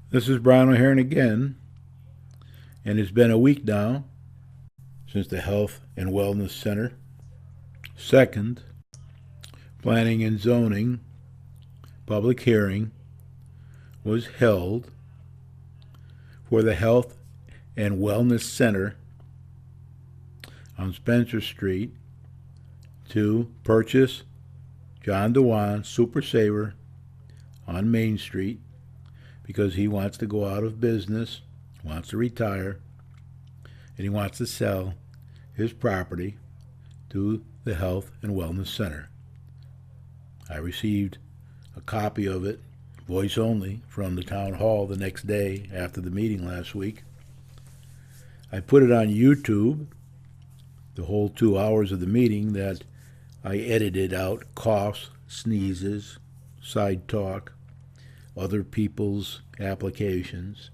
This is Brian O'Hearn again, and it's been a week now since the Health and Wellness Center second Planning and Zoning public hearing was held for the Health and Wellness Center on Spencer Street to purchase John Dwan Super Saver on Main Street because he wants to go out of business, wants to retire, and he wants to sell his property to the Health and Wellness Center. I received a copy of it, voice only, from the town hall the next day after the meeting last week. I put it on YouTube, the whole 2 hours of the meeting, that I edited out coughs, sneezes, side talk, other people's applications,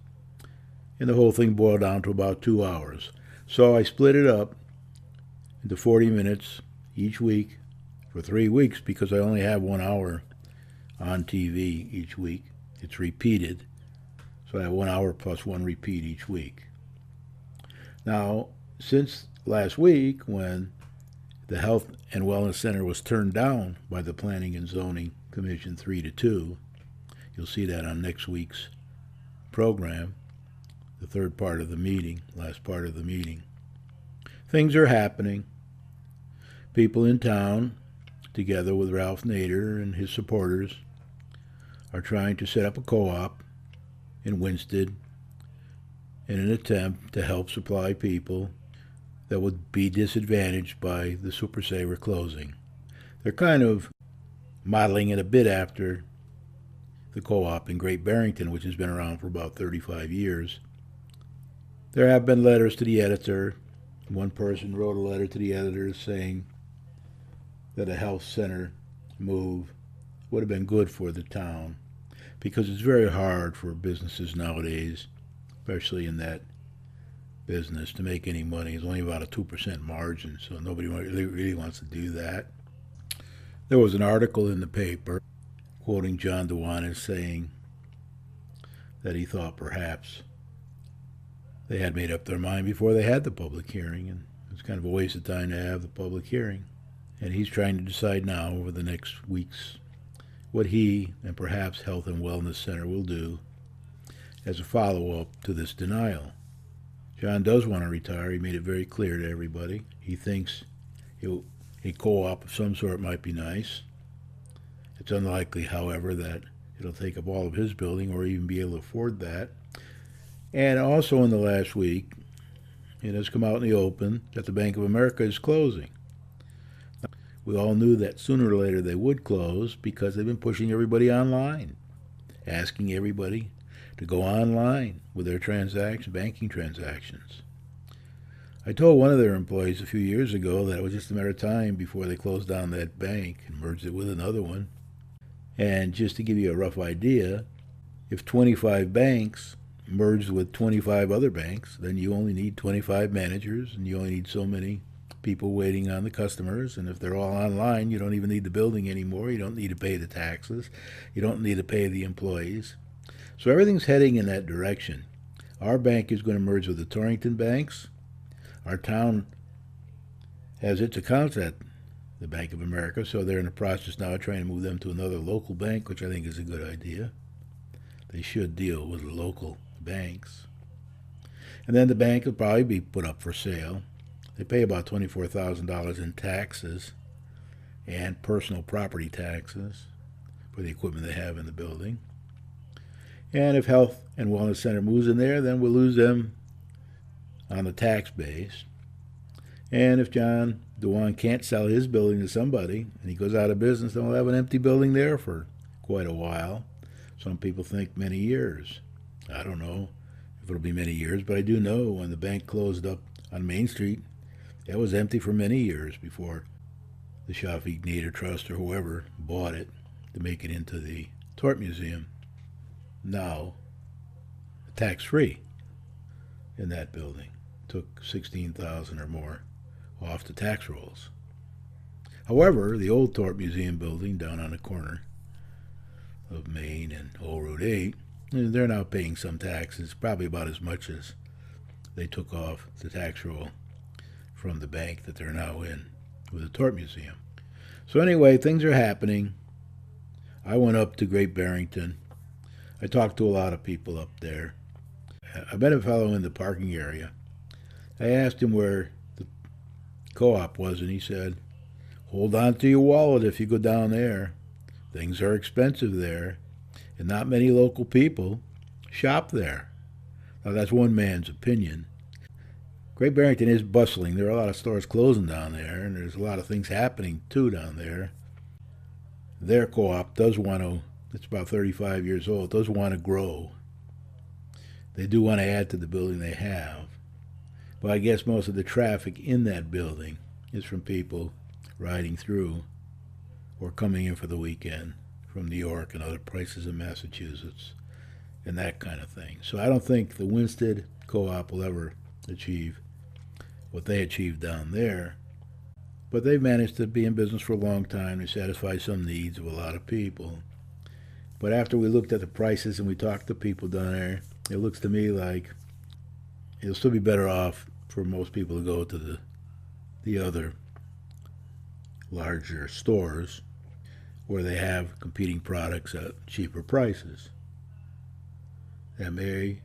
and the whole thing boiled down to about 2 hours. So I split it up into 40 minutes each week for 3 weeks because I only have 1 hour on TV each week. It's repeated, so I have 1 hour plus one repeat each week. Now, since last week, when the Health and Wellness Center was turned down by the Planning and Zoning Commission 3-2, you'll see that on next week's program, the third part of the meeting, last part of the meeting. Things are happening. People in town, together with Ralph Nader and his supporters, are trying to set up a co-op in Winsted in an attempt to help supply people that would be disadvantaged by the Super Saver closing. They're kind of modeling it a bit after the co-op in Great Barrington, which has been around for about 35 years. There have been letters to the editor. One person wrote a letter to the editor saying that a health center move would have been good for the town because it's very hard for businesses nowadays, especially in that business, to make any money. It's only about a 2% margin, so nobody really wants to do that. There was an article in the paper quoting John Dwan as saying that he thought perhaps they had made up their mind before they had the public hearing, and it's kind of a waste of time to have the public hearing. And he's trying to decide now over the next weeks what he and perhaps Health and Wellness Center will do as a follow-up to this denial. John does want to retire. He made it very clear to everybody. He thinks a co-op of some sort might be nice. It's unlikely, however, that it'll take up all of his building or even be able to afford that. And also in the last week, it has come out in the open that the Bank of America is closing. We all knew that sooner or later they would close because they've been pushing everybody online, asking everybody to go online with their banking transactions. I told one of their employees a few years ago that it was just a matter of time before they closed down that bank and merged it with another one. And just to give you a rough idea, if 25 banks merged with 25 other banks, then you only need 25 managers and you only need so many people waiting on the customers. And if they're all online, you don't even need the building anymore. You don't need to pay the taxes. You don't need to pay the employees. So everything's heading in that direction. Our bank is going to merge with the Torrington banks. Our town has its accounts at the Bank of America, so they're in the process now of trying to move them to another local bank, which I think is a good idea. They should deal with the local banks. And then the bank will probably be put up for sale. They pay about $24,000 in taxes and personal property taxes for the equipment they have in the building. And if Health and Wellness Center moves in there, then we'll lose them on the tax base. And if John Dwan can't sell his building to somebody and he goes out of business, then we'll have an empty building there for quite a while. Some people think many years. I don't know if it'll be many years, but I do know when the bank closed up on Main Street, it was empty for many years before the Shafiq Nader Trust or whoever bought it to make it into the Tort Museum. Now, tax-free in that building. Took $16,000 or more off the tax rolls. However, the old Tort Museum building down on the corner of Main and Old Route 8 they're now paying some taxes, probably about as much as they took off the tax roll from the bank that they're now in with the Tort Museum. So anyway, things are happening. I went up to Great Barrington. I talked to a lot of people up there. I met a fellow in the parking area. I asked him where the co-op was, and he said, hold on to your wallet if you go down there. Things are expensive there, and not many local people shop there. Now, that's one man's opinion. Great Barrington is bustling. There are a lot of stores closing down there, and there's a lot of things happening, too, down there. Their co-op does want to, it's about 35 years old, does want to grow. They do want to add to the building they have. But I guess most of the traffic in that building is from people riding through or coming in for the weekend from New York and other places in Massachusetts and that kind of thing. So I don't think the Winsted co-op will ever achieve what they achieved down there. But they've managed to be in business for a long time to satisfy some needs of a lot of people. But after we looked at the prices and we talked to people down there, it looks to me like it'll still be better off for most people to go to the other larger stores where they have competing products at cheaper prices. That may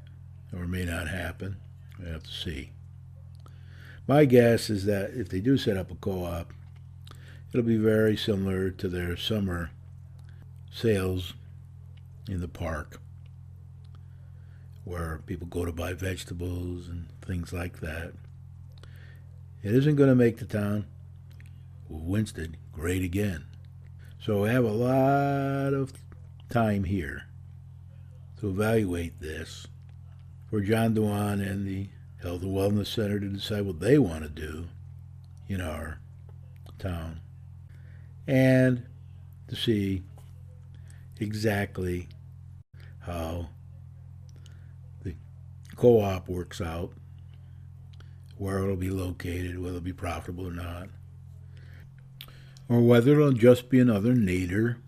or may not happen. We have to see. My guess is that if they do set up a co-op, it'll be very similar to their summer sales in the park, where people go to buy vegetables and things like that. It isn't going to make the town of Winsted great again. So we have a lot of time here to evaluate this for John Dwan and the Health and Wellness Center to decide what they want to do in our town and to see exactly how the co-op works out, where it'll be located, whether it'll be profitable or not, or whether it'll just be another nadir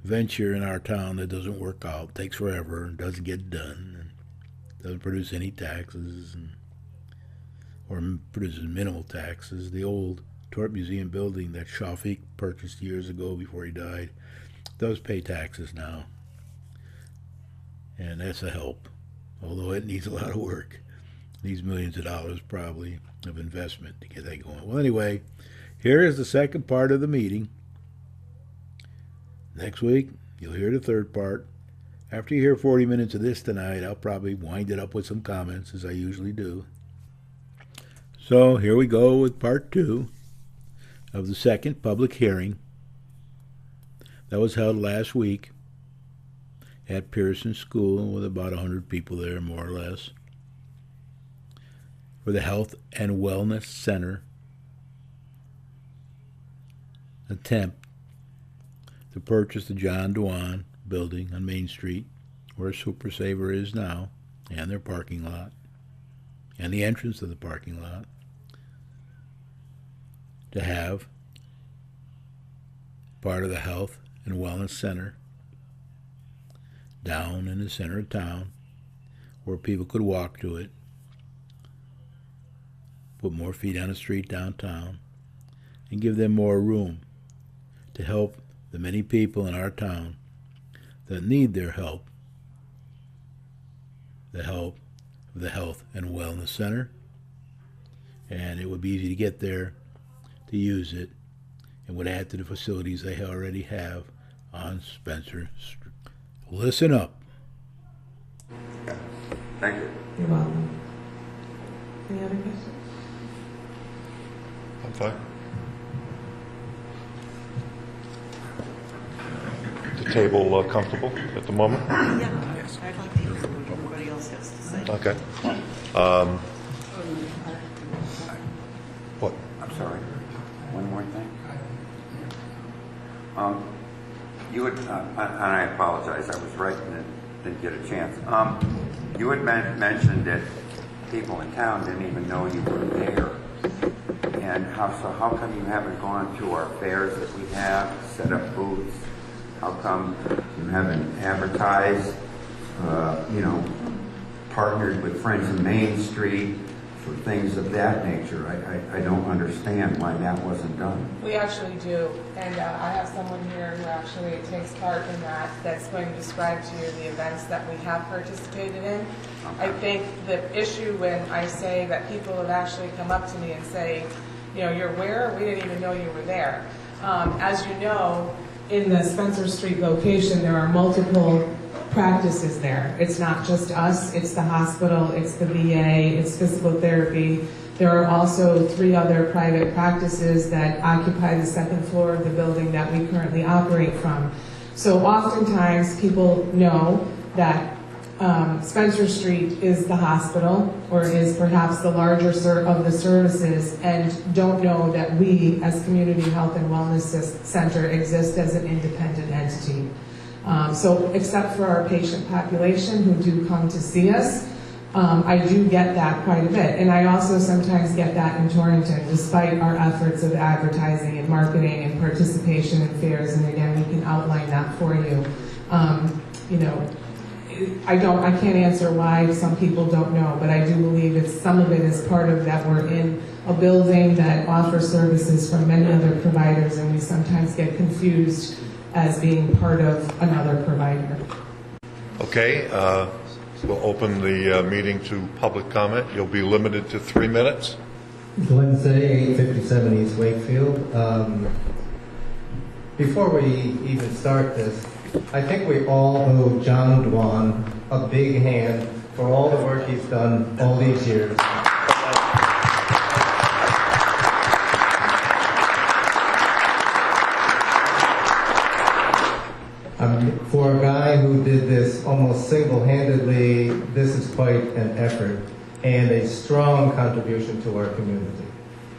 venture in our town that doesn't work out, takes forever, and doesn't get done, and doesn't produce any taxes, or produces minimal taxes. The old Tort Museum building that Shafiq purchased years ago before he died does pay taxes now, and that's a help, although it needs a lot of work. It needs millions of dollars probably of investment to get that going. Well, anyway, here is the second part of the meeting. Next week, you'll hear the third part. After you hear 40 minutes of this tonight, I'll probably wind it up with some comments, as I usually do. So here we go with part 2 of the second public hearing that was held last week at Pearson School with about 100 people there, more or less, for the Health and Wellness Center attempt to purchase the John Dwan building on Main Street, where Super Saver is now, and their parking lot, and the entrance to the parking lot, to have part of the Health and Wellness Center down in the center of town, where people could walk to it, put more feet on the street downtown, and give them more room to help the many people in our town that need their help, the help of the Health and Wellness Center. And it would be easy to get there, to use it, and would add to the facilities they already have on Spencer Street. Listen up. Thank you. You're welcome. Any other questions? I'm fine. The table comfortable at the moment? Yeah. Yes. I'd like to hear what everybody else has to say. Okay. What? I'm sorry. One more thing. You had, and I apologize, I was writing and didn't get a chance. You had mentioned that people in town didn't even know you were there. And how come you haven't gone to our fairs that we have, set up booths? How come you haven't advertised partnered with Friends of Main Street for things of that nature. I don't understand why that wasn't done. We actually do, and I have someone here who actually takes part in that, that's going to describe to you the events that we have participated in. I think the issue when I say that people have actually come up to me and say, you're where? We didn't even know you were there. As you know, in the Spencer Street location, there are multiple practices there. It's not just us, it's the hospital, it's the VA, it's physical therapy. There are also 3 other private practices that occupy the 2nd floor of the building that we currently operate from. So oftentimes people know that Spencer Street is the hospital or is perhaps the larger of the services and don't know that we as Community Health and Wellness Center exist as an independent entity. So except for our patient population who do come to see us, I do get that quite a bit. And I also sometimes get that in Torrington, despite our efforts of advertising and marketing and participation in fairs. And again, we can outline that for you. I can't answer why some people don't know, but I do believe some of it is part of that we're in a building that offers services from many other providers, and we sometimes get confused as being part of another provider. Okay, we'll open the meeting to public comment. You'll be limited to 3 minutes. Wednesday, 857 East Wakefield. Before we even start this, I think we all owe John Dwan a big hand for all the work he's done all these years. For a guy who did this almost single-handedly, this is quite an effort and a strong contribution to our community.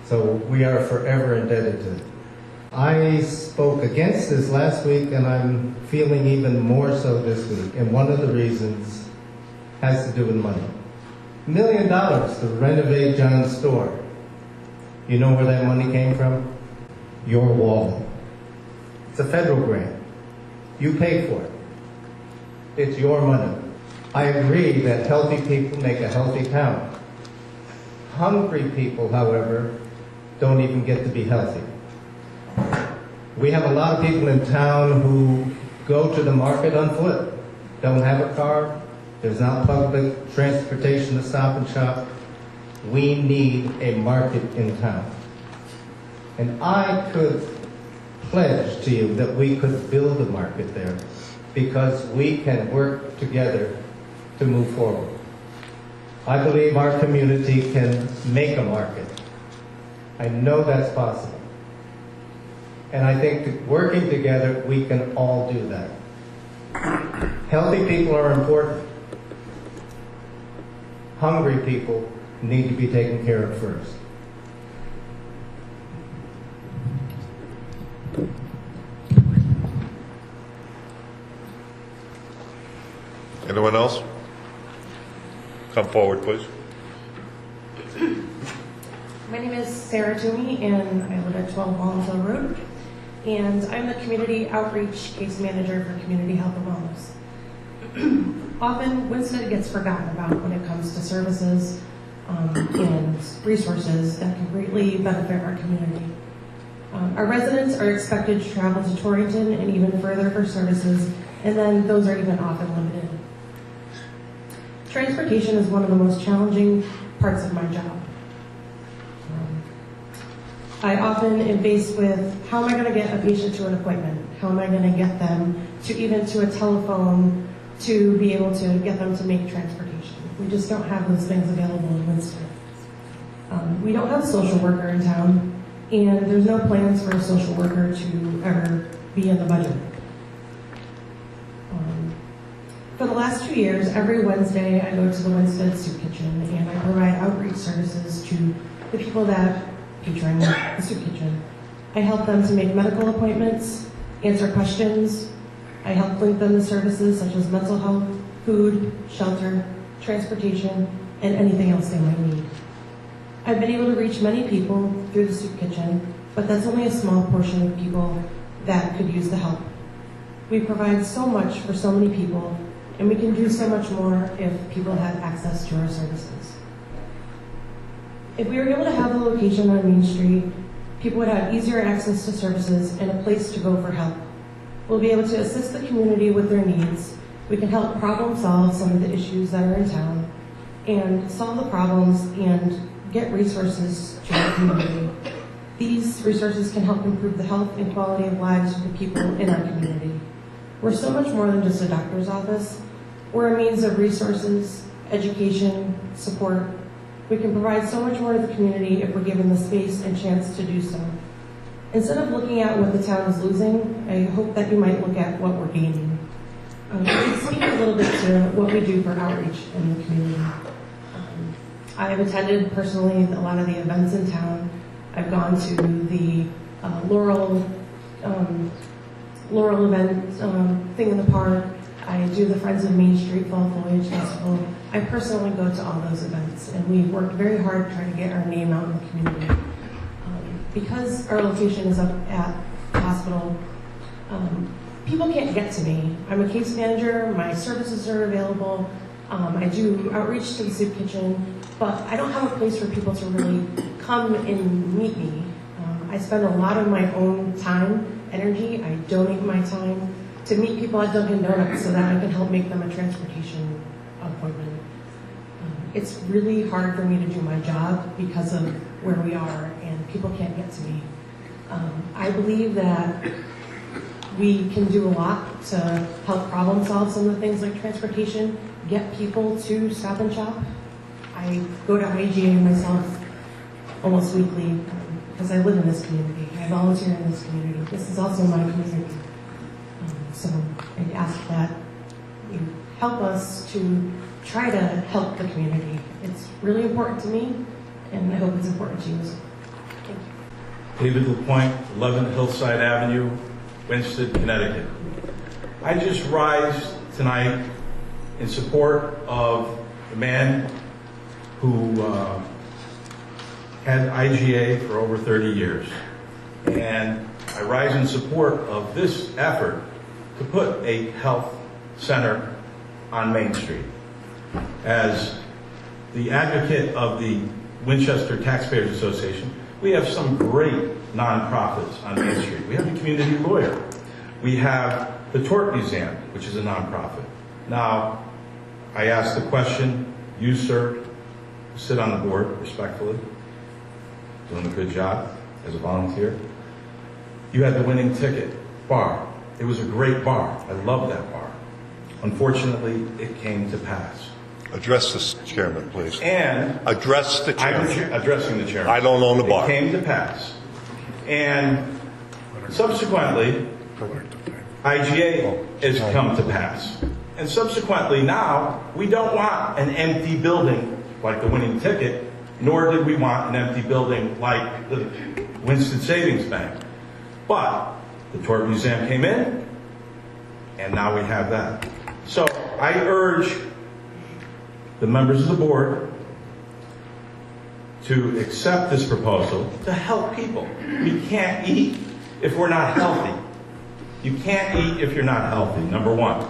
So we are forever indebted to it. I spoke against this last week, and I'm feeling even more so this week. And one of the reasons has to do with money. $1 million to renovate John's store. You know where that money came from? Your wallet. It's a federal grant. You paid for it. It's your money. I agree that healthy people make a healthy town. Hungry people, however, don't even get to be healthy. We have a lot of people in town who go to the market on foot, don't have a car, there's not public transportation to Stop and Shop. We need a market in town. And I could pledge to you that we could build a market there because we can work together to move forward. I believe our community can make a market. I know that's possible. And I think working together, we can all do that. Healthy people are important. Hungry people need to be taken care of first. Anyone else? Come forward, please. My name is Sarah Toomey, and I live at 12 Wallenville Road. And I'm the Community Outreach Case Manager for Community Health and Wellness. Often, Winston gets forgotten about when it comes to services and resources that can greatly benefit our community. Our residents are expected to travel to Torrington and even further for services, and then those are even often limited. Transportation is one of the most challenging parts of my job. I often am faced with, how am I going to get a patient to an appointment? How am I going to get them to even to a telephone to be able to get them to make transportation? We just don't have those things available in Winston. We don't have a social worker in town, and there's no plans for a social worker to ever be in the budget. For the last 2 years, every Wednesday I go to the Winstead Soup Kitchen and I provide outreach services to the people that patron the soup kitchen. I help them to make medical appointments, answer questions. I help link them to services such as mental health, food, shelter, transportation, and anything else they might need. I've been able to reach many people through the soup kitchen, but that's only a small portion of people that could use the help. We provide so much for so many people, And we can do so much more if people have access to our services. If we were able to have a location on Main Street, people would have easier access to services and a place to go for help. We'll be able to assist the community with their needs. We can help problem solve some of the issues that are in town and solve the problems and get resources to our community. These resources can help improve the health and quality of lives of the people in our community. We're so much more than just a doctor's office. We're a means of resources, education, support. We can provide so much more to the community if we're given the space and chance to do so. Instead of looking at what the town is losing, I hope that you might look at what we're gaining. I can speak a little bit to what we do for outreach in the community. I have attended personally a lot of the events in town. I've gone to the Laurel event thing in the park. I do the Friends of Main Street Fall Foliage Festival. I personally go to all those events, and we work very hard trying to get our name out in the community. Because our location is up at the hospital, people can't get to me. I'm a case manager, my services are available, I do outreach to the soup kitchen, but I don't have a place for people to really come and meet me. I spend a lot of my own time, energy, I donate my time to meet people at Dunkin' Donuts so that I can help make them a transportation appointment. It's really hard for me to do my job because of where we are and people can't get to me. I believe that we can do a lot to help problem solve some of the things like transportation, get people to Stop and Shop. I go to IGA myself almost weekly because I live in this community. I volunteer in this community. This is also my community. So I ask that you help us to try to help the community. It's really important to me, and I hope it's important to you as well. Thank you. David LaPointe, 11 Hillside Avenue, Winston, Connecticut. I just rise tonight in support of the man who had IGA for over 30 years. And I rise in support of this effort to put a health center on Main Street. As the advocate of the Winchester Taxpayers Association, we have some great nonprofits on Main Street. We have the Community Lawyer. We have the Tort Museum, which is a nonprofit. Now, I ask the question, you, sir, who sit on the board respectfully, doing a good job as a volunteer. You had the winning ticket bar. It was a great bar. I love that bar. Unfortunately, it came to pass. Address the chairman, please. And address the chairman. I'm addressing the chairman. I don't own the bar. It came to pass. And subsequently, IGA has come to pass. And subsequently now, we don't want an empty building like the winning ticket, nor did we want an empty building like the Winston Savings Bank. But the Tort Museum came in, and now we have that. So I urge the members of the board to accept this proposal to help people. We can't eat if we're not healthy. You can't eat if you're not healthy, number one.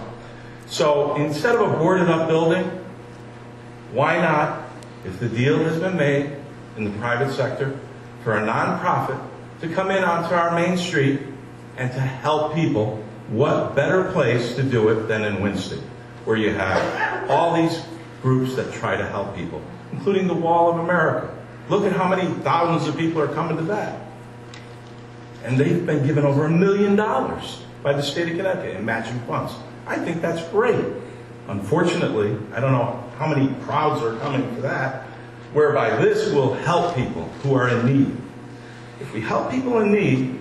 So instead of a boarded up building, why not, if the deal has been made in the private sector, for a nonprofit to come in onto our Main Street and to help people? What better place to do it than in Winston, where you have all these groups that try to help people, including the Wall of America. Look at how many thousands of people are coming to that. And they've been given over $1 million by the state of Connecticut in matching funds. I think that's great. Unfortunately, I don't know how many crowds are coming for that, whereby this will help people who are in need. If we help people in need,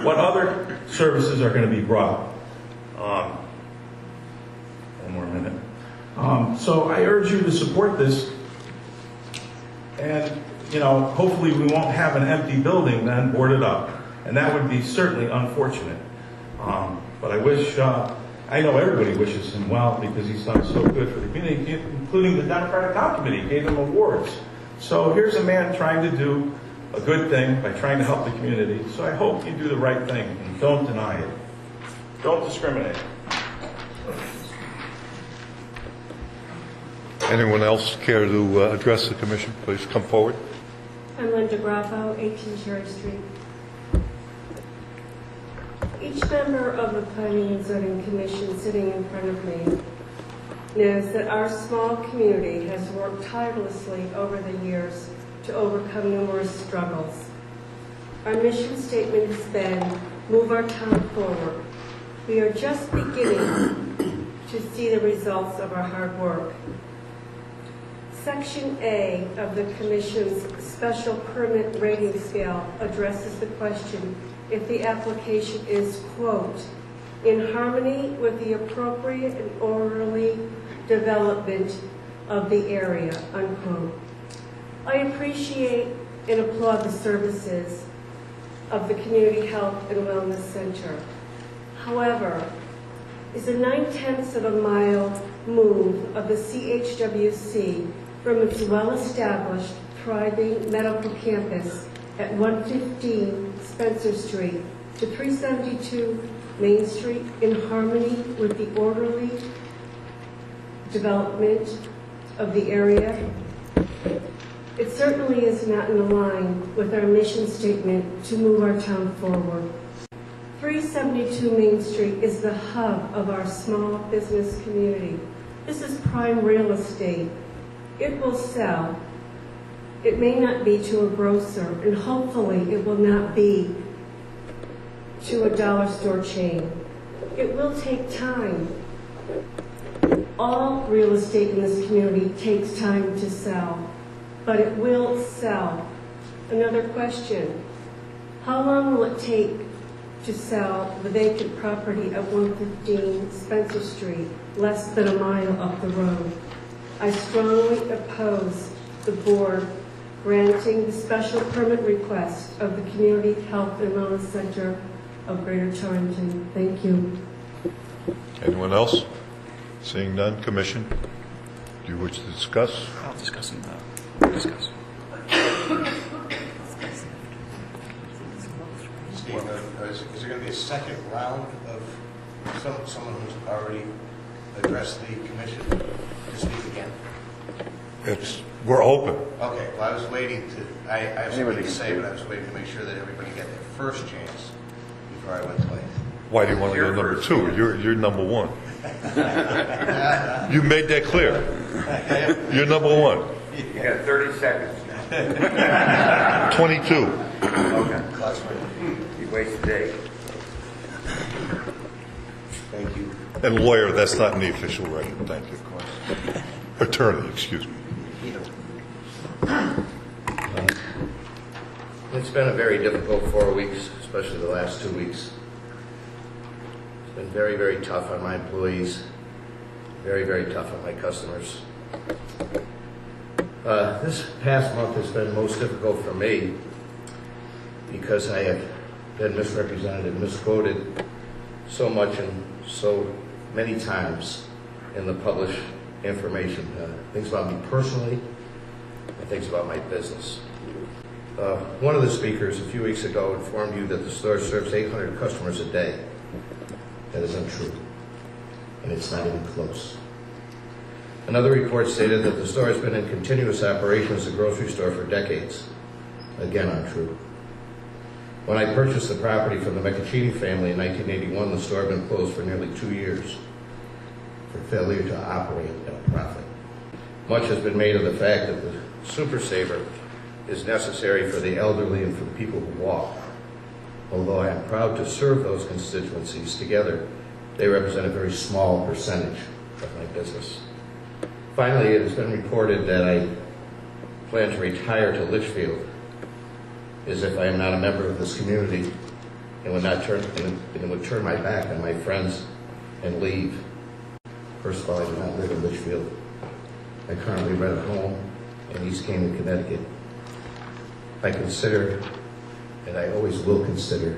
what other services are going to be brought? One more minute. So I urge you to support this, and hopefully we won't have an empty building then boarded up, and that would be certainly unfortunate. But I wish, I know everybody wishes him well because he's done so good for the community, including the Democratic Town Committee gave him awards. So here's a man trying to do a good thing by trying to help the community. So I hope you do the right thing and don't deny it. Don't discriminate. Anyone else care to address the commission? Please come forward. I'm Linda Graffo, 18 Cherry Street. Each member of the Planning and Zoning Commission sitting in front of me knows that our small community has worked tirelessly over the years to overcome numerous struggles. Our mission statement has been, move our town forward. We are just beginning to see the results of our hard work. Section A of the Commission's special permit rating scale addresses the question if the application is, quote, in harmony with the appropriate and orderly development of the area, unquote. I appreciate and applaud the services of the Community Health and Wellness Center. However, is a 9/10 of a mile move of the CHWC from its well-established, thriving medical campus at 115 Spencer Street to 372 Main Street in harmony with the orderly development of the area? It certainly is not in line with our mission statement to move our town forward. 372 Main Street is the hub of our small business community. This is prime real estate. It will sell. It may not be to a grocer, and hopefully it will not be to a dollar store chain. It will take time. All real estate in this community takes time to sell, but it will sell. Another question, how long will it take to sell the vacant property at 115 Spencer Street, less than a mile up the road? I strongly oppose the board granting the special permit request of the Community Health and Wellness Center of Greater Torrington. Thank you. Anyone else? Seeing none, Commission, do you wish to discuss? I'll discuss. Steve, is there going to be a second round of someone who's already addressed the commission to speak again? We're open. Okay, well, I was waiting to, I have something to say, but I was waiting to make sure that everybody got their first chance before I went twice. Why do you want to go number two? You're number one. You made that clear. You're number one. You got 30 seconds. 22. Okay. You wasted 8. Thank you. And lawyer, that's not in the official record. Thank you. Attorney, excuse me. It's been a very difficult 4 weeks, especially the last 2 weeks. It's been very, very tough on my employees, very, very tough on my customers. This past month has been most difficult for me because I have been misrepresented and misquoted so much and so many times in the published information. Things about me personally and things about my business. One of the speakers a few weeks ago informed you that the store serves 800 customers a day. That is untrue, and it's not even close. Another report stated that the store has been in continuous operation as a grocery store for decades. Again, untrue. When I purchased the property from the Meccaccini family in 1981, the store had been closed for nearly 2 years for failure to operate at a profit. Much has been made of the fact that the Super Saver is necessary for the elderly and for the people who walk. Although I am proud to serve those constituencies together, they represent a very small percentage of my business. Finally, it has been reported that I plan to retire to Litchfield as if I am not a member of this community and would turn my back on my friends and leave. First of all, I do not live in Litchfield. I currently rent a home in East Canaan, Connecticut. I consider, and I always will consider,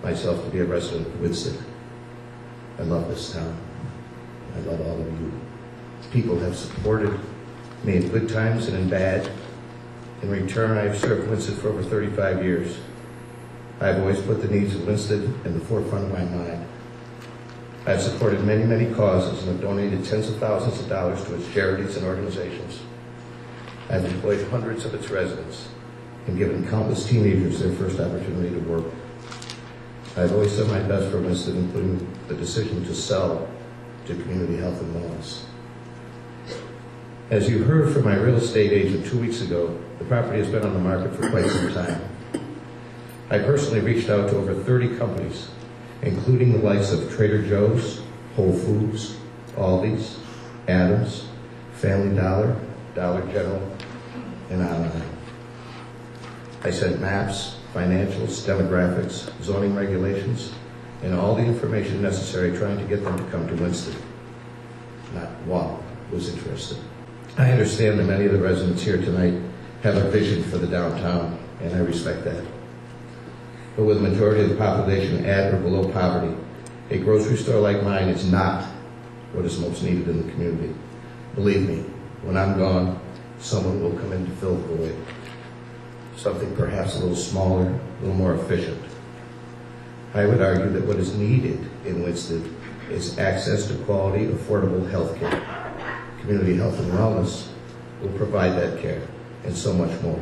myself to be a resident of Woodstock. I love this town. I love all of you. People have supported me in good times and in bad. In return, I have served Winston for over 35 years. I have always put the needs of Winston in the forefront of my mind. I've supported many, many causes and have donated tens of thousands of dollars to its charities and organizations. I've employed hundreds of its residents and given countless teenagers their first opportunity to work. I've always done my best for Winston, including the decision to sell to Community Health and Wellness. As you heard from my real estate agent 2 weeks ago, the property has been on the market for quite some time. I personally reached out to over 30 companies, including the likes of Trader Joe's, Whole Foods, Aldi's, Adams, Family Dollar, Dollar General, and on and on. I sent maps, financials, demographics, zoning regulations, and all the information necessary trying to get them to come to Winston. Not one was interested. I understand that many of the residents here tonight have a vision for the downtown, and I respect that. But with the majority of the population at or below poverty, a grocery store like mine is not what is most needed in the community. Believe me, when I'm gone, someone will come in to fill the void. Something perhaps a little smaller, a little more efficient. I would argue that what is needed in Winston is access to quality, affordable health care. Community Health and Wellness will provide that care and so much more.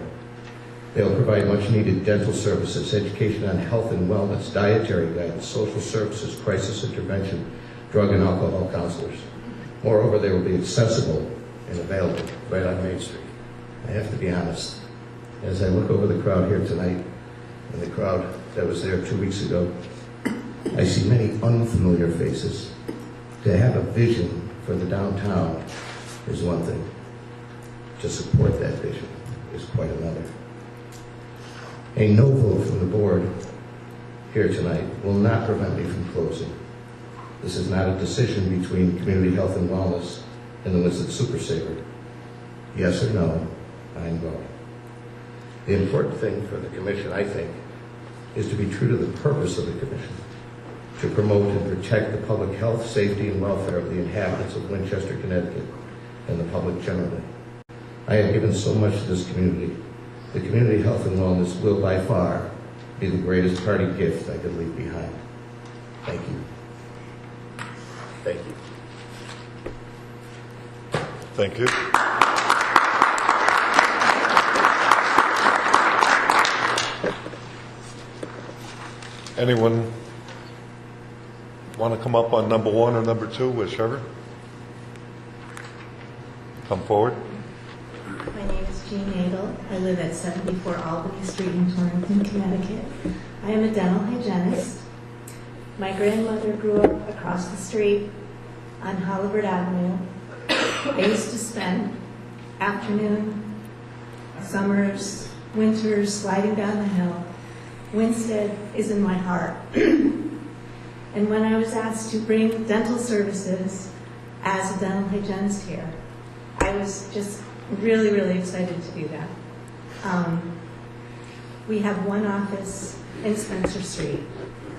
They'll provide much needed dental services, education on health and wellness, dietary guidance, social services, crisis intervention, drug and alcohol counselors. Moreover, they will be accessible and available right on Main Street. I have to be honest, as I look over the crowd here tonight and the crowd that was there 2 weeks ago, I see many unfamiliar faces. To have a vision for the downtown is one thing. To support that vision is quite another. A no vote from the board here tonight will not prevent me from closing. This is not a decision between Community Health and Wellness and the Winston Super Saver. Yes or no, I'm going. The important thing for the commission, I think, is to be true to the purpose of the commission, to promote and protect the public health, safety, and welfare of the inhabitants of Winchester, Connecticut, and the public generally. I have given so much to this community. The Community Health and Wellness will by far be the greatest party gift I could leave behind. Thank you. Thank you. Thank you. Anyone want to come up on number 1 or number 2, whichever? Come forward. My name is Jean Nagel. I live at 74 Albany Street in Torrington, Connecticut. I am a dental hygienist. My grandmother grew up across the street on Hollywood Avenue. I used to spend afternoon, summers, winters sliding down the hill. Winstead is in my heart. And when I was asked to bring dental services as a dental hygienist here, I was just really, really excited to do that. We have one office in Spencer Street.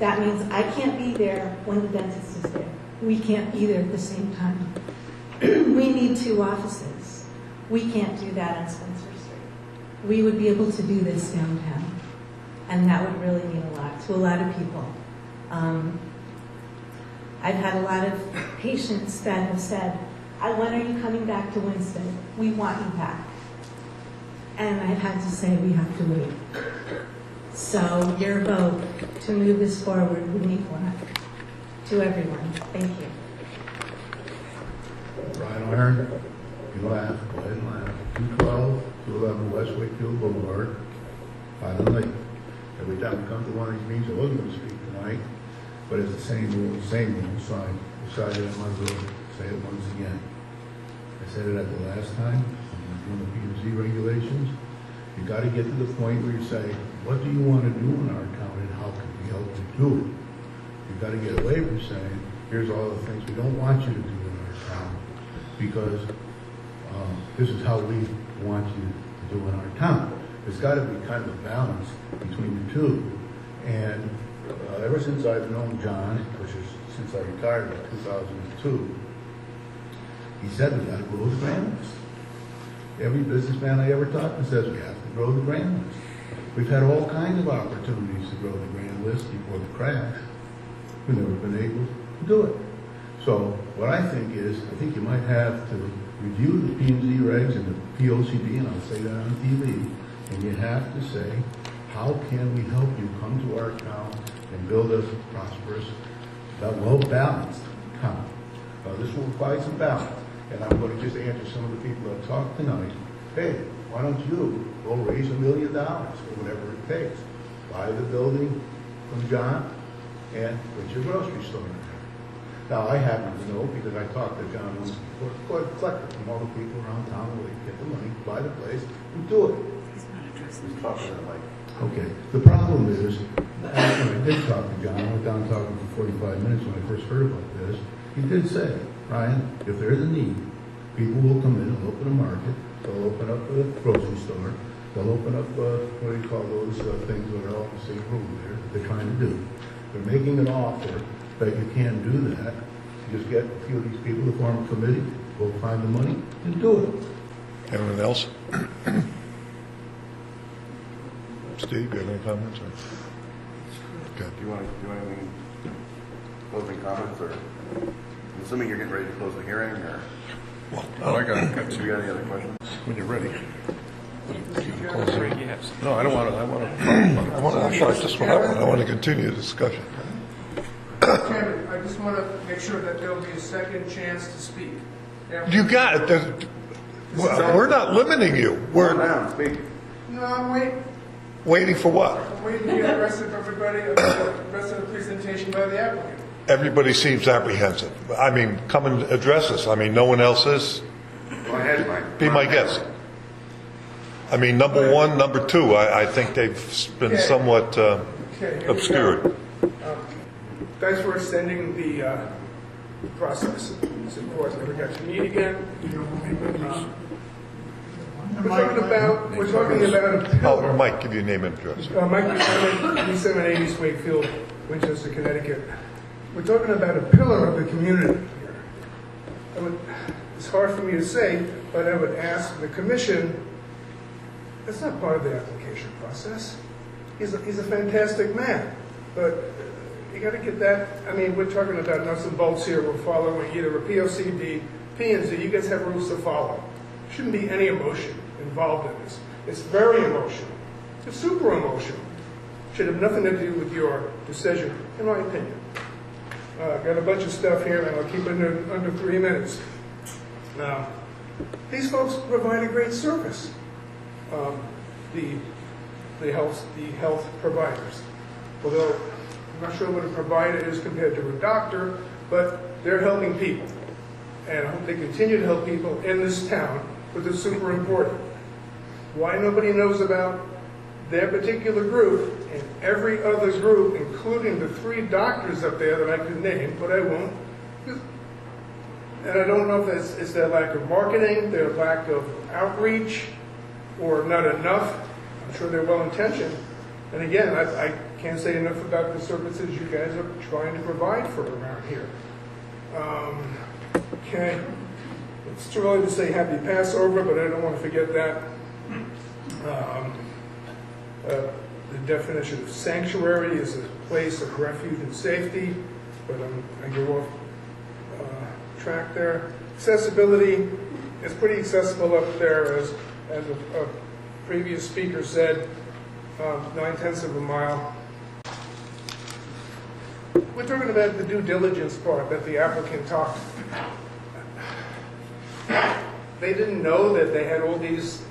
That means I can't be there when the dentist is there. We can't be there at the same time. We need 2 offices. We can't do that on Spencer Street. We would be able to do this downtown, and that would really mean a lot to a lot of people. I've had a lot of patients that have said, when are you coming back to Winston? We want you back. And I've had to say we have to wait. So your vote to move this forward would mean a lot to everyone. Thank you. Brian Iron, you laugh, go ahead and laugh. 212, 211 West Wakefield Boulevard, Island Lake. Every time we come to one of these meetings, I wasn't going to speak tonight, but it's the same rule, so I decided I might as well say it once again. I said it at the last time, when the P&Z regulations, you got to get to the point where you say, what do you want to do in our town and how can we help you do it? You got to get away from saying, here's all the things we don't want you to do in our town because this is how we want you to do in our town. There's got to be kind of a balance between the two. And ever since I've known John, which is since I retired in 2002, he said we got to grow the grand list. Every businessman I ever talked to says we have to grow the grand list. We've had all kinds of opportunities to grow the grand list before the crash. We've never been able to do it. So what I think is, I think you might have to review the P&Z regs and the POCD, and I'll say that on TV, and you have to say, how can we help you come to our town and build a prosperous, well-balanced town? This will provide some balance, and I'm going to just answer some of the people that talked tonight. Hey, why don't you go raise $1 million or whatever it takes? Buy the building from John and put your grocery store in there. Now, I happen to know, because I talked to John once before, collected from all the people around town where they get the money, buy the place, and do it. He's talking to the mic. Okay. The problem is, when I did talk to John, I went down talking for 45 minutes when I first heard about this, he did say, Ryan, if there's a need, people will come in and open a market, they'll open up a grocery store, they'll open up, what do you call those things that are all in the same room there, that they're trying to do. They're making an offer that you can't do that. You just get a few of these people to form a committee, go find the money, and do it. Anyone else? Steve, you have any comments? Okay. Do you want to do any closing comments, or I'm assuming you're getting ready to close the hearing, or? Well, Do you got any other questions? when you're ready. No, I don't want to. Actually, that's just what I want. I want to continue the discussion. Chairman, I just want to make sure that there'll be a second chance to speak. You got it. We're not limiting you. We're No, I'm waiting. waiting for what? I'm waiting to hear the rest of everybody, the rest of the presentation by the applicant. Everybody seems apprehensive. I mean, come and address us. I mean, no one else is. Go ahead, Mike. Be my guest. I mean, number one, number two, I think they've been somewhat Here we obscured. go. Thanks for extending the process. It's important. We got to meet again. We're talking about a pillar. Oh, Mike, give your name and address. Mike Buchanan, 780 Wakefield, Winchester, Connecticut. We're talking about a pillar of the community here. It's hard for me to say, but I would ask the commission, that's not part of the application process. He's a fantastic man, but you got to get that. I mean, we're talking about nuts and bolts here. We're following either a POCD, P&Z. You guys have rules to follow. Shouldn't be any emotion involved in this. It's very emotional. It's super emotional. Should have nothing to do with your decision, in my opinion. Got a bunch of stuff here, and I'll keep it under 3 minutes. Now, these folks provide a great service. The health providers. Although I'm not sure what a provider is compared to a doctor, but they're helping people, and I hope they continue to help people in this town. But it's super important. Why nobody knows about their particular group and every other group, including the 3 doctors up there that I could name, but I won't. And I don't know if it's their lack of marketing, their lack of outreach, or not enough. I'm sure they're well-intentioned. And again, I can't say enough about the services you guys are trying to provide for around here. Okay. It's too early to say happy Passover, but I don't want to forget that. The definition of sanctuary is a place of refuge and safety, but I go off track there. Accessibility is pretty accessible up there, as a previous speaker said, 9/10 of a mile. We're talking about the due diligence part that the applicant talked. They didn't know that they had all these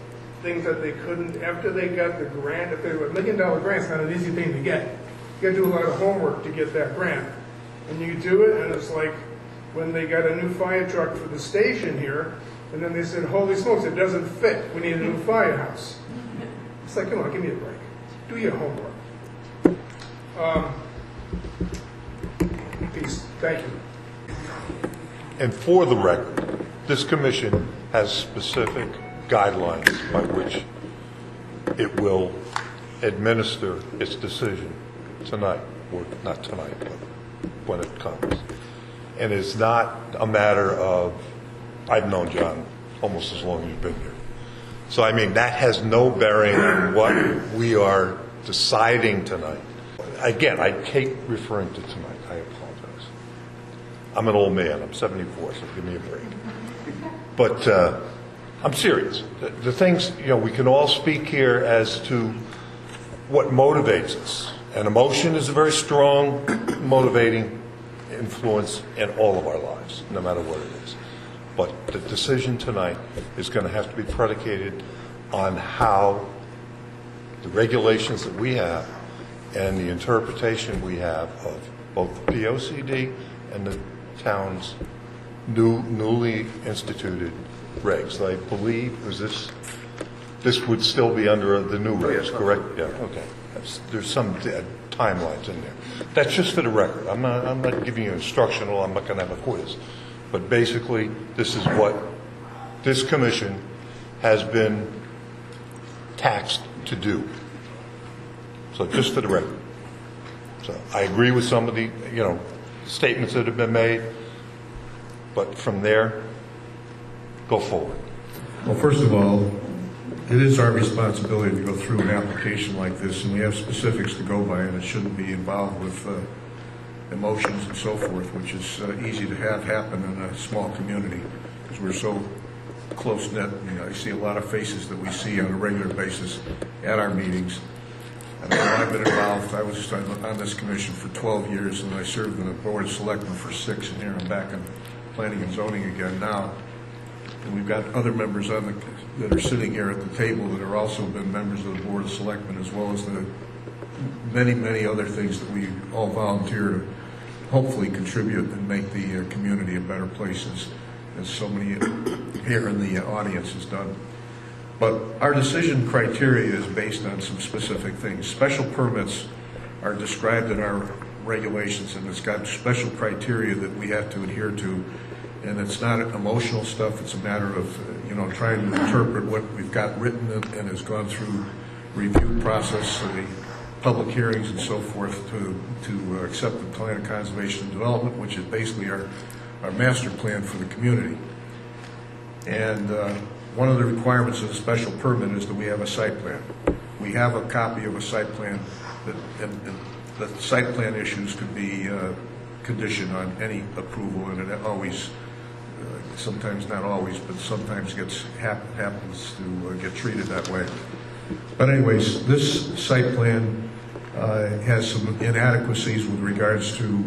things that they couldn't, after they got the grant. If they were $1 million grant, it's not an easy thing to get. You got to do a lot of homework to get that grant. And you do it, and it's like when they got a new fire truck for the station here, and then they said, holy smokes, it doesn't fit. We need a new firehouse. It's like, come on, give me a break. Do your homework. Peace. Thank you. And for the record, this commission has specific guidelines by which it will administer its decision tonight, or not tonight, but when it comes. And it's not a matter of, I've known John almost as long as you've been here. So, I mean, that has no bearing on what we are deciding tonight. Again, I hate referring to tonight. I apologize. I'm an old man. I'm 74, so give me a break. But I'm serious. The things, we can all speak here as to what motivates us. And emotion is a very strong motivating influence in all of our lives, no matter what it is. But the decision tonight is going to have to be predicated on how the regulations that we have and the interpretation we have of both the POCD and the town's newly instituted regs. I believe, this would still be under the new regs, correct? Yeah, okay. There's some timelines in there. That's just for the record. I'm not giving you instructional. I'm not going to have a quiz. But basically, this is what this commission has been taxed to do. So just for the record. So I agree with some of the, statements that have been made, but from there, go forward. Well, first of all, it is our responsibility to go through an application like this, and we have specifics to go by, and it shouldn't be involved with emotions and so forth, which is easy to have happen in a small community because we're so close-knit. I see a lot of faces that we see on a regular basis at our meetings. And I've been involved. I was on this commission for 12 years, and I served on the Board of Selectmen for 6, and here I'm back in planning and zoning again now. And we've got other members that are sitting here at the table that have also been members of the Board of Selectmen, as well as the many, many other things that we all volunteer to hopefully contribute and make the community a better place, as so many here in the audience has done. But our decision criteria is based on some specific things. Special permits are described in our regulations, and it's got special criteria that we have to adhere to. And it's not emotional stuff. It's a matter of, trying to interpret what we've got written and has gone through review process, the public hearings and so forth to accept the plan of conservation and development, which is basically our master plan for the community. And one of the requirements of the special permit is that we have a site plan. We have a copy of a site plan and the site plan issues could be conditioned on any approval, and it always, sometimes not always, but sometimes happens to get treated that way. But anyways, this site plan has some inadequacies with regards to,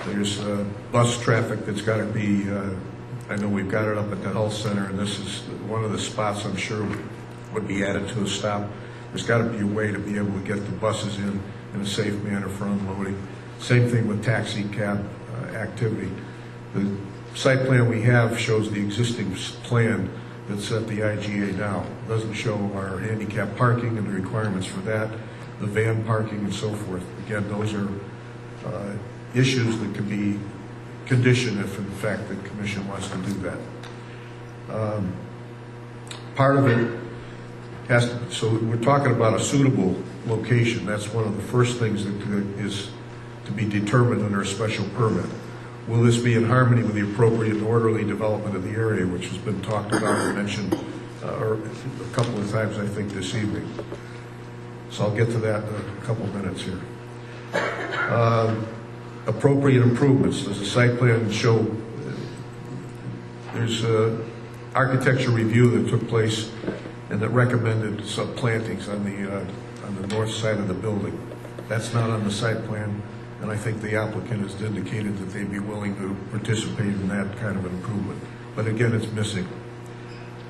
there's bus traffic that's got to be, I know we've got it up at the health center, and this is one of the spots I'm sure would be added to a stop. There's got to be a way to be able to get the buses in a safe manner for unloading. Same thing with taxi cab activity. The site plan we have shows the existing plan that's at the IGA now. It doesn't show our handicap parking and the requirements for that, the van parking and so forth. Again, those are issues that can be conditioned if in fact the commission wants to do that. Part of it has to, so we're talking about a suitable location. That's one of the first things that is to be determined under a special permit. Will this be in harmony with the appropriate and orderly development of the area, which has been talked about and mentioned a couple of times, I think, this evening. So I'll get to that in a couple of minutes here. Appropriate improvements. Does the site plan show, there's architecture review that took place and that recommended some plantings on the north side of the building. That's not on the site plan, and I think the applicant has indicated that they'd be willing to participate in that kind of an improvement. But again, it's missing.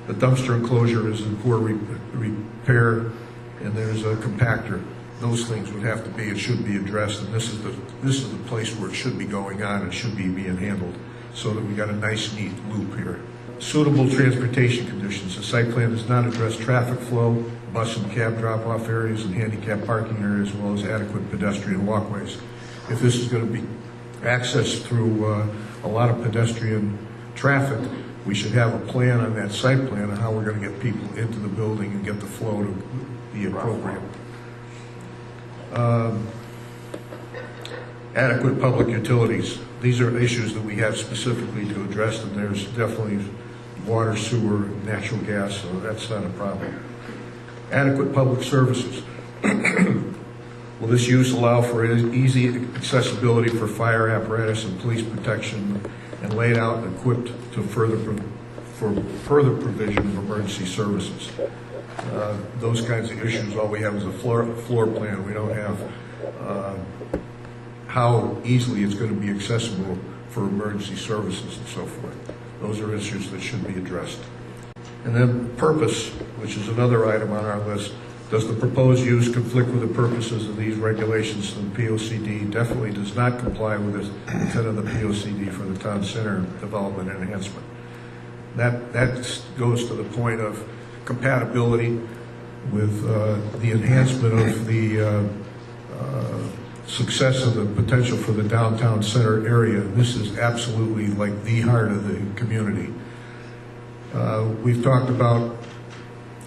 The dumpster enclosure is in poor repair, and there's a compactor. Those things would have to be and should be addressed, and this is the place where it should be going on and should be being handled, so that we got a nice, neat loop here. Suitable transportation conditions. The site plan does not address traffic flow, bus and cab drop-off areas, and handicap parking areas, as well as adequate pedestrian walkways. If this is going to be accessed through a lot of pedestrian traffic, we should have a plan on that site plan on how we're going to get people into the building and get the flow to be appropriate. Adequate public utilities. These are issues that we have specifically to address, and there's definitely water, sewer, natural gas, so that's not a problem. Adequate public services. Will this use allow for easy accessibility for fire apparatus and police protection, and laid out and equipped to for further provision of emergency services? Those kinds of issues, all we have is a floor plan. We don't have how easily it's going to be accessible for emergency services and so forth. Those are issues that should be addressed. And then purpose, which is another item on our list. Does the proposed use conflict with the purposes of these regulations? The POCD definitely does not comply with the intent of the POCD for the town center development and enhancement. That goes to the point of compatibility with the enhancement of the success of the potential for the downtown center area. This is absolutely like the heart of the community. We've talked about,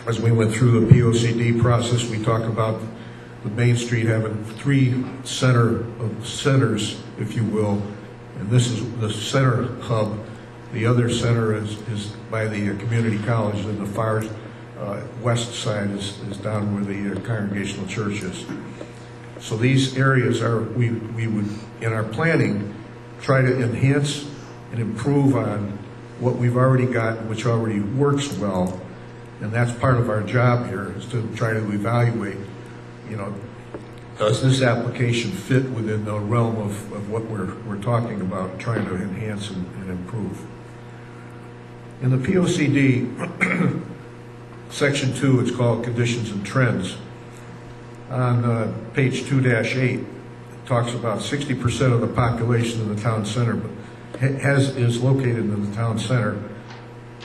as we went through the POCD process, we talked about the Main Street having three centers, if you will, and this is the center hub. The other center is by the community college, and the far west side is down where the Congregational Church is. So these areas are, we would, in our planning, try to enhance and improve on what we've already got, which already works well. And that's part of our job here, is to try to evaluate, does this application fit within the realm of what we're talking about, trying to enhance and improve. In the POCD, section 2, it's called Conditions and Trends. On page 2-8, it talks about 60% of the population in the town center is located in the town center,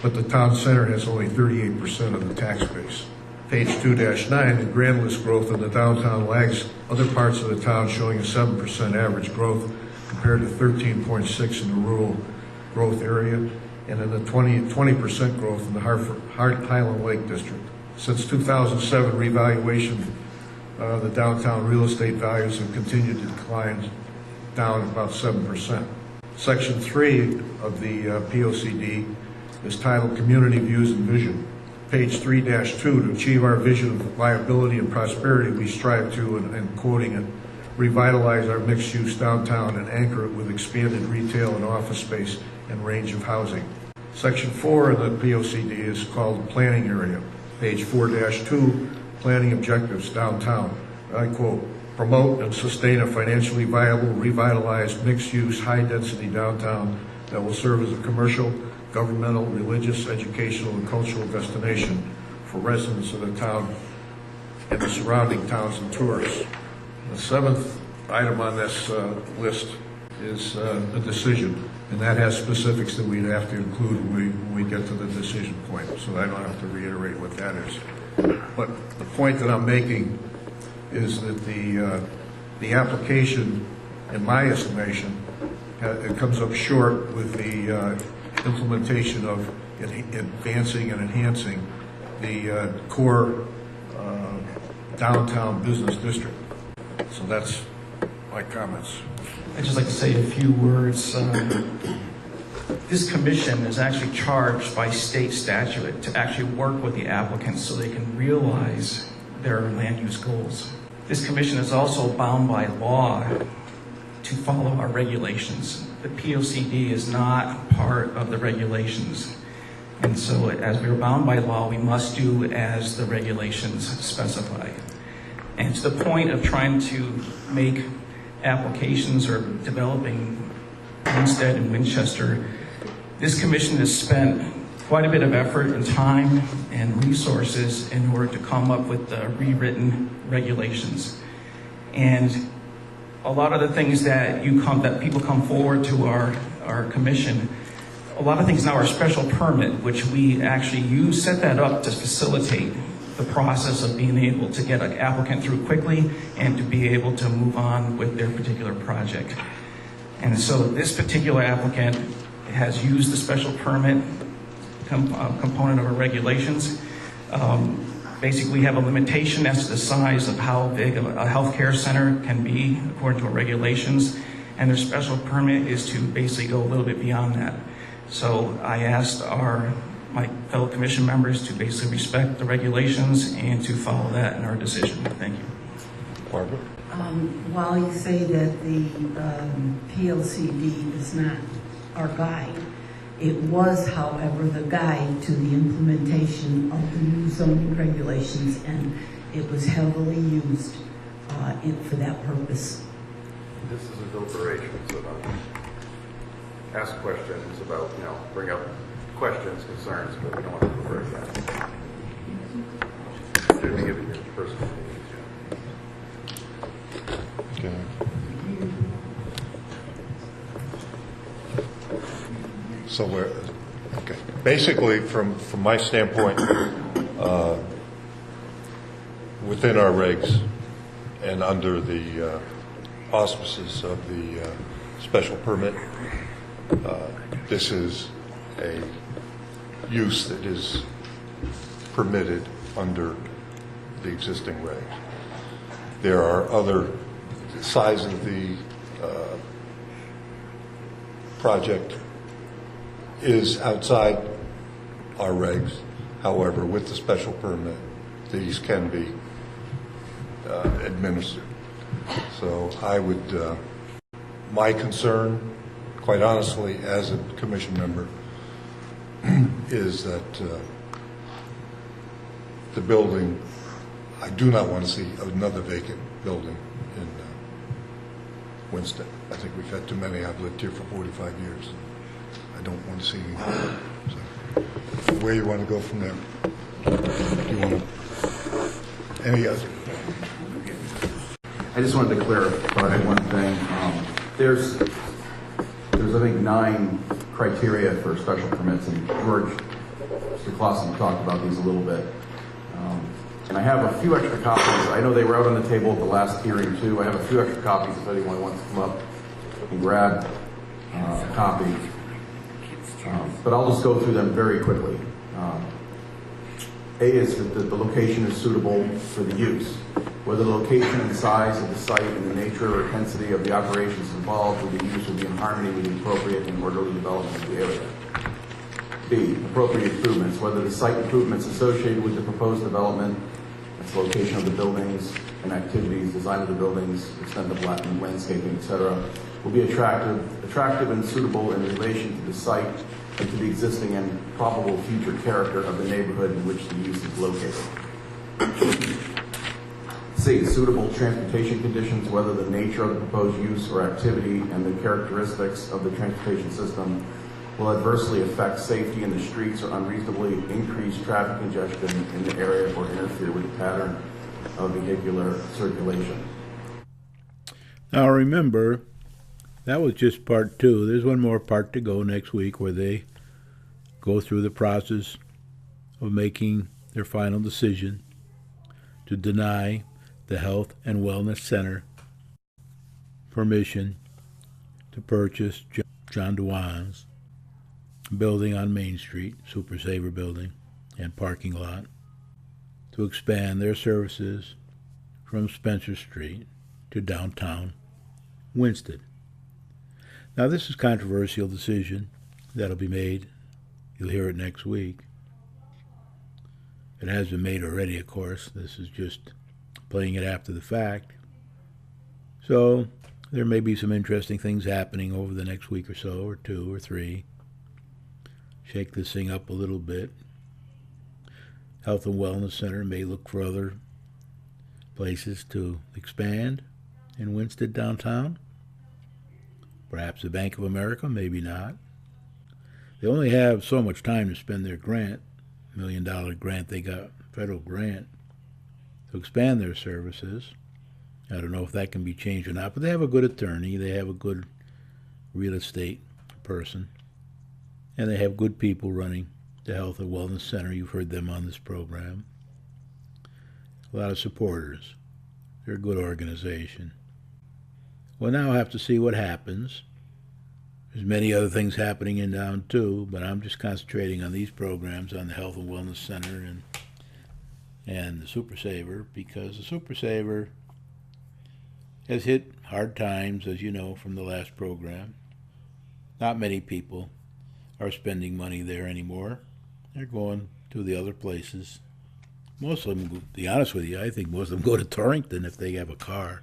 but the town center has only 38% of the tax base. Page 2-9, the grand list growth in the downtown lags other parts of the town, showing a 7% average growth compared to 13.6% in the rural growth area, and then the 20% growth in the Highland Lake District. Since 2007 revaluation, the downtown real estate values have continued to decline, down about 7%. Section 3 of the POCD is titled Community Views and Vision. Page 3-2, to achieve our vision of viability and prosperity, we strive to, and quoting it, revitalize our mixed-use downtown and anchor it with expanded retail and office space and range of housing. Section 4 of the POCD is called Planning Area. Page 4-2, Planning Objectives Downtown. I quote, promote and sustain a financially viable, revitalized, mixed-use, high-density downtown that will serve as a commercial, governmental, religious, educational, and cultural destination for residents of the town and the surrounding towns and tourists. The seventh item on this list is a decision, and that has specifics that we'd have to include when we get to the decision point, so I don't have to reiterate what that is. But the point that I'm making is that the application, in my estimation, it comes up short with the implementation of advancing and enhancing the core downtown business district. So that's my comments. I'd just like to say a few words. This commission is actually charged by state statute to actually work with the applicants so they can realize their land use goals. This commission is also bound by law to follow our regulations. The POCD is not part of the regulations. And so as we are bound by law, we must do as the regulations specify. And to the point of trying to make applications or developing Winstead and Winchester, this commission has spent quite a bit of effort and time and resources in order to come up with the rewritten regulations. And a lot of the things that people come forward to our commission, a lot of things now are special permit, which we actually set that up to facilitate the process of being able to get an applicant through quickly and to be able to move on with their particular project. And so this particular applicant has used the special permit component of our regulations. Basically, we have a limitation as to the size of how big a healthcare center can be according to our regulations, and their special permit is to basically go a little bit beyond that. So I asked my fellow commission members to basically respect the regulations and to follow that in our decision. Thank you. Barbara? While you say that the PLCD is not our guide, it was, however, the guide to the implementation of the new zoning regulations, and it was heavily used for that purpose. This is a deliberation, so ask questions about, bring up questions, concerns, but we don't want to deliberate that. Didn't give it your personal needs. Okay. So we're, okay. Basically, from my standpoint, within our regs and under the auspices of the special permit, this is a use that is permitted under the existing regs. There are other size of the project is outside our regs. However, with the special permit, these can be administered. So I would, my concern, quite honestly, as a commission member, is that the building, I do not want to see another vacant building in Winston. I think we've had too many. I've lived here for 45 years. I don't want to see any. So, where you want to go from there? Do you want to, any other? I just wanted to clarify one thing. There's I think 9 criteria for special permits, and George, Mr. Clausen talked about these a little bit. And I have a few extra copies. I know they were out on the table at the last hearing too. I have a few extra copies if anyone wants to come up and grab a copy. But I'll just go through them very quickly. A is that the location is suitable for the use. Whether the location and size of the site and the nature or intensity of the operations involved with the use will be in harmony with the appropriate and orderly development of the area. B, appropriate improvements. Whether the site improvements associated with the proposed development, its location of the buildings and activities, design of the buildings, extent of landscaping, etc., will be attractive and suitable in relation to the site and to the existing and probable future character of the neighborhood in which the use is located. C, suitable transportation conditions, whether the nature of the proposed use or activity and the characteristics of the transportation system will adversely affect safety in the streets or unreasonably increase traffic congestion in the area or interfere with the pattern of vehicular circulation. Now remember, that was just part 2. There's one more part to go next week where they go through the process of making their final decision to deny the Health and Wellness Center permission to purchase John Dwan's building on Main Street, Super Saver building, and parking lot, to expand their services from Spencer Street to downtown Winston. Now, this is a controversial decision that'll be made. You'll hear it next week. It has been made already, of course. This is just playing it after the fact. So there may be some interesting things happening over the next week or so, or 2 or 3. Shake this thing up a little bit. Health and Wellness Center may look for other places to expand in Winston downtown. Perhaps the Bank of America, maybe not. They only have so much time to spend their grant, $1 million grant they got, federal grant, to expand their services. I don't know if that can be changed or not, but they have a good attorney, they have a good real estate person, and they have good people running the Health and Wellness Center. You've heard them on this program. A lot of supporters. They're a good organization. Well, now I have to see what happens. There's many other things happening in town too, but I'm just concentrating on these programs, on the Health and Wellness Center and the Super Saver, because the Super Saver has hit hard times, as you know from the last program. Not many people are spending money there anymore. They're going to the other places. Most of them, to be honest with you, I think most of them go to Torrington if they have a car.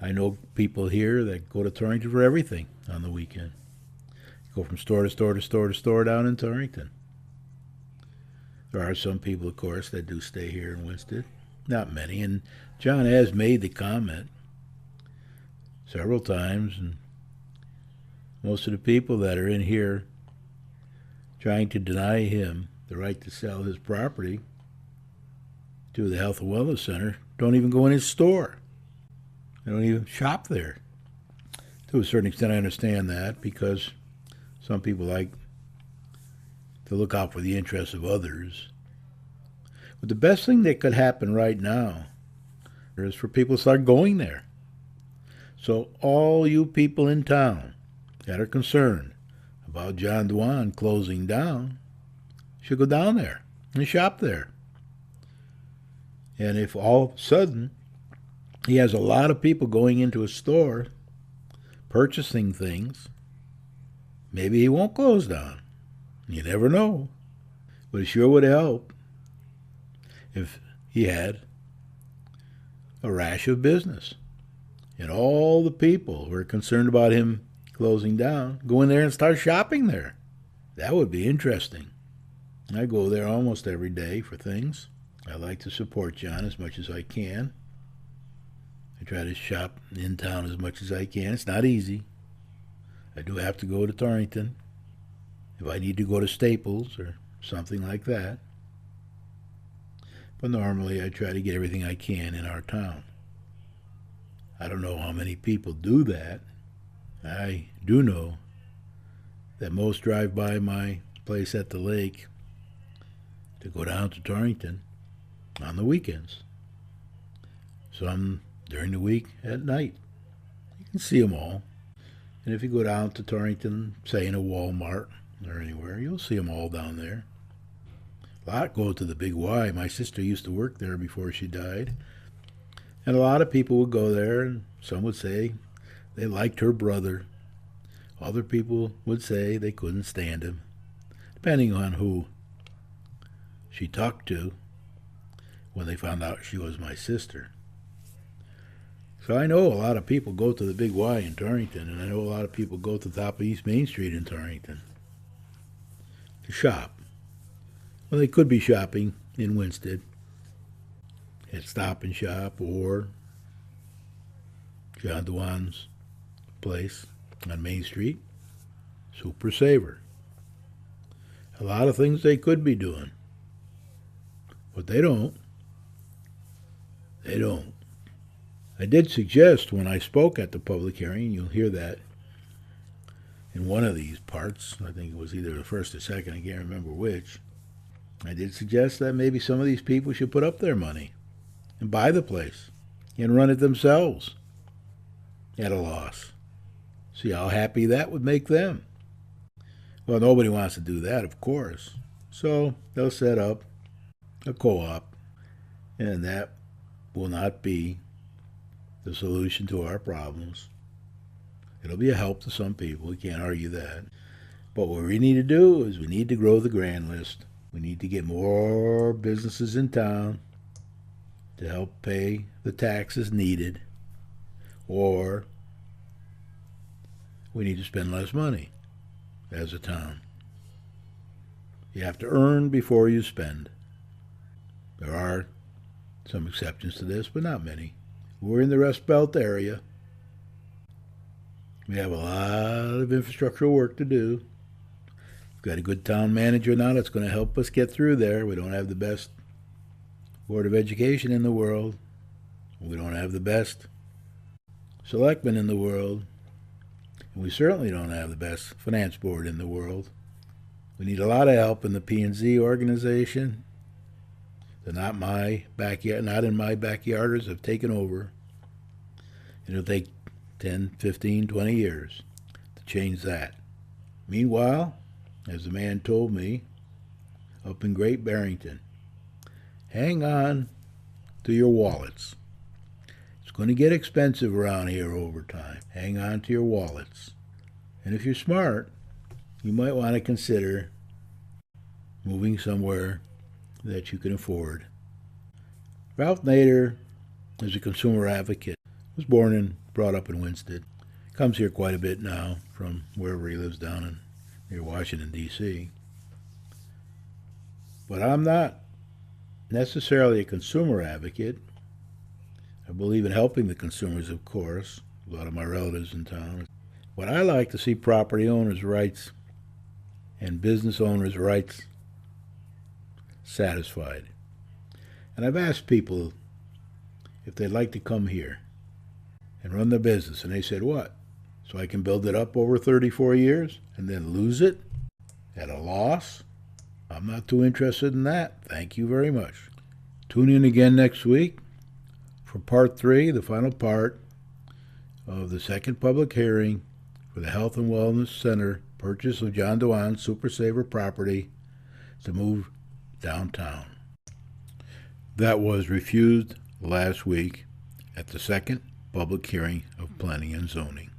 I know people here that go to Torrington for everything on the weekend. Go from store to store to store to store down in Torrington. There are some people, of course, that do stay here in Winsted. Not many. And John has made the comment several times, and most of the people that are in here trying to deny him the right to sell his property to the Health and Wellness Center don't even go in his store. They don't even shop there. To a certain extent, I understand that, because some people like to look out for the interests of others. But the best thing that could happen right now is for people to start going there. So all you people in town that are concerned about John Dwan closing down should go down there and shop there. And if all of a sudden he has a lot of people going into a store purchasing things, maybe he won't close down. You never know. But it sure would help if he had a rash of business. And all the people who are concerned about him closing down go in there and start shopping there. That would be interesting. I go there almost every day for things. I like to support John as much as I can. I try to shop in town as much as I can. It's not easy. I do have to go to Torrington if I need to go to Staples or something like that. But normally I try to get everything I can in our town. I don't know how many people do that. I do know that most drive by my place at the lake to go down to Torrington on the weekends. Some during the week at night. You can see them all. And if you go down to Torrington, say in a Walmart or anywhere, you'll see them all down there. A lot go to the Big Y. My sister used to work there before she died. And a lot of people would go there, and some would say they liked her brother. Other people would say they couldn't stand him, depending on who she talked to when they found out she was my sister. So I know a lot of people go to the Big Y in Torrington, and I know a lot of people go to the top of East Main Street in Torrington to shop. Well, they could be shopping in Winsted at Stop and Shop or John Dwan's place on Main Street, Super Saver. A lot of things they could be doing, but they don't. They don't. I did suggest when I spoke at the public hearing, you'll hear that in one of these parts, I think it was either the first or second, I can't remember which, I did suggest that maybe some of these people should put up their money and buy the place and run it themselves at a loss. See how happy that would make them. Well, nobody wants to do that, of course. So they'll set up a co-op, and that will not be the solution to our problems. It'll be a help to some people. We can't argue that. But what we need to do is we need to grow the grand list. We need to get more businesses in town to help pay the taxes needed, or we need to spend less money as a town. You have to earn before you spend. There are some exceptions to this, but not many. We're in the Rust Belt area. We have a lot of infrastructural work to do. We've got a good town manager now that's going to help us get through there. We don't have the best Board of Education in the world. We don't have the best selectmen in the world. And we certainly don't have the best finance board in the world. We need a lot of help in the P&Z organization. They're not my backyard, not in my backyarders, have taken over. It'll take 10, 15, 20 years to change that. Meanwhile, as the man told me up in Great Barrington, hang on to your wallets. It's going to get expensive around here over time. Hang on to your wallets. And if you're smart, you might want to consider moving somewhere that you can afford. Ralph Nader, as a consumer advocate, Was born and brought up in Winsted. Comes here quite a bit now from wherever he lives down in near Washington, D.C. But I'm not necessarily a consumer advocate. I believe in helping the consumers, of course. A lot of my relatives in town. But I like to see property owners' rights and business owners' rights satisfied. And I've asked people if they'd like to come here and run their business, and they said, what? So I can build it up over 34 years and then lose it at a loss? I'm not too interested in that. Thank you very much. Tune in again next week for part 3, the final part of the second public hearing for the Health and Wellness Center purchase of John Dwan Super Saver property to move downtown. That was refused last week at the second public hearing of Planning and Zoning.